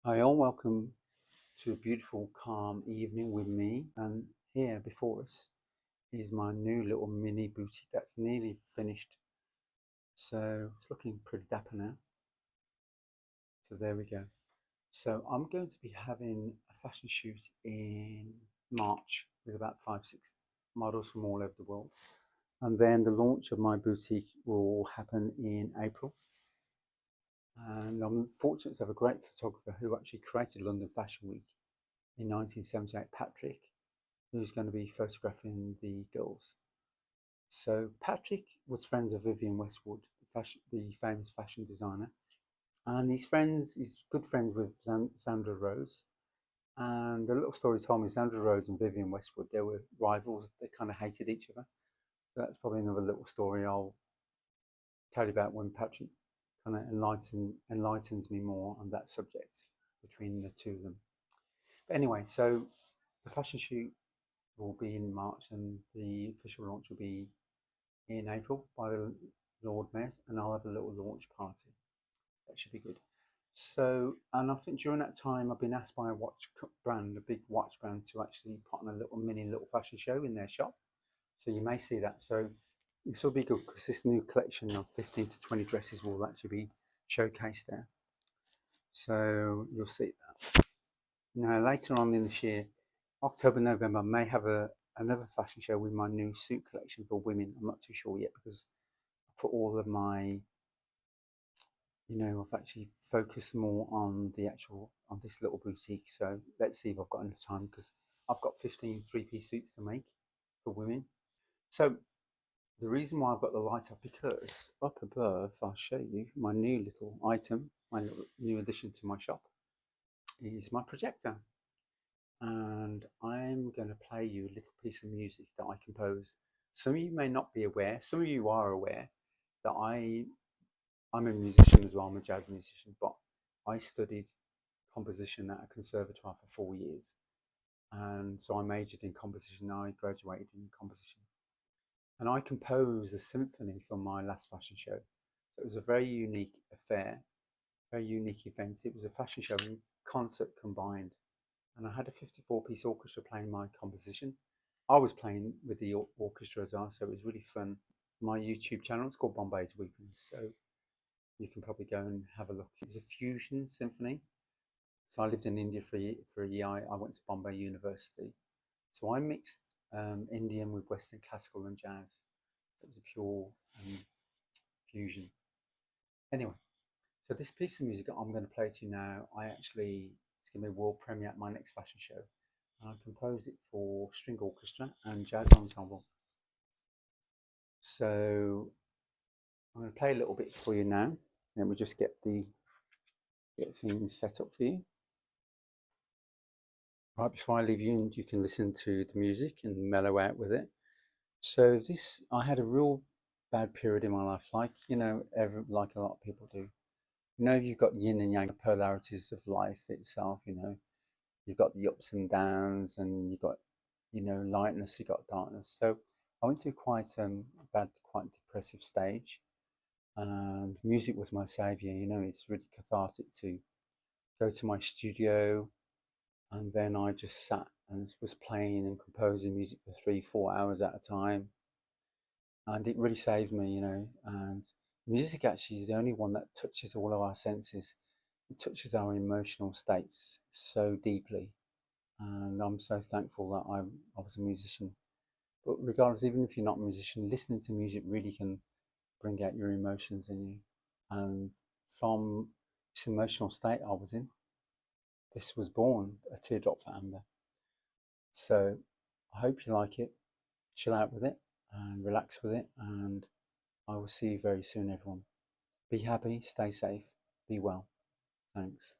Hi all, welcome to a beautiful calm evening with me, and here before us is my new little mini boutique that's nearly finished, so it's looking pretty dapper now. So there we go. So I'm going to be having a fashion shoot in March with about 5 6 models from all over the world, and then the launch of my boutique will happen in April. And I'm fortunate to have a great photographer who actually created London Fashion Week in 1978, Patrick, who's going to be photographing the girls. So Patrick was friends of Vivienne Westwood, the famous fashion designer, and he's good friends with Sandra Rose. And the little story told me Sandra Rose and Vivienne Westwood, they were rivals. They kind of hated each other. So that's probably another little story I'll tell you about when Patrick kind of enlightens me more on that subject between the two of them. But anyway, so the fashion shoot will be in March, and the official launch will be in April by the Lord Mayor, and I'll have a little launch party. That should be good. So, and I think during that time, I've been asked by a watch brand, a big watch brand, to actually put on a little fashion show in their shop. So you may see that. So this will be good because this new collection of 15 to 20 dresses will actually be showcased there. So you'll see that. Now later on in this year, October, November, I may have another fashion show with my new suit collection for women. I'm not too sure yet because I put all of my, I've actually focused more on on this little boutique. So let's see if I've got enough time because I've got 15 three-piece suits to make for women. So the reason why I've got the light up, because up above, I'll show you my new little item, my little new addition to my shop is my projector. And I'm going to play you a little piece of music that I composed. Some of you may not be aware, some of you are aware that I'm a musician as well. I'm a jazz musician, but I studied composition at a conservatoire for 4 years. And so I majored in composition. I graduated in composition. And I composed a symphony for my last fashion show. So it was a very unique affair, very unique event. It was a fashion show and concert combined. And I had a 54-piece orchestra playing my composition. I was playing with the orchestra as well, so it was really fun. My YouTube channel, it's called Bombay's Weekends, so you can probably go and have a look. It was a fusion symphony. So I lived in India for a year. I went to Bombay University. So I mixed Indian with Western classical and jazz. It was a pure fusion. Anyway, so this piece of music that I'm going to play to you now, it's going to be a world premiere at my next fashion show. And I composed it for string orchestra and jazz ensemble. So I'm going to play a little bit for you now. Let me just get things set up for you. Right before I leave you, and you can listen to the music and mellow out with it. So I had a real bad period in my life, like like a lot of people do. You've got yin and yang polarities of life itself. You've got the ups and downs, and you've got lightness, you've got darkness. So I went through quite a bad, quite depressive stage, and music was my savior. It's really cathartic to go to my studio, and then I just sat and was playing and composing music for 3 4 hours at a time, and it really saved me. And music actually is the only one that touches all of our senses. It touches our emotional states so deeply, and I'm so thankful that I was a musician. But regardless, even if you're not a musician, listening to music really can bring out your emotions in you. And from this emotional state I was in, this was born, a teardrop for Amber. So I hope you like it. Chill out with it and relax with it. And I will see you very soon, everyone. Be happy, stay safe, be well. Thanks.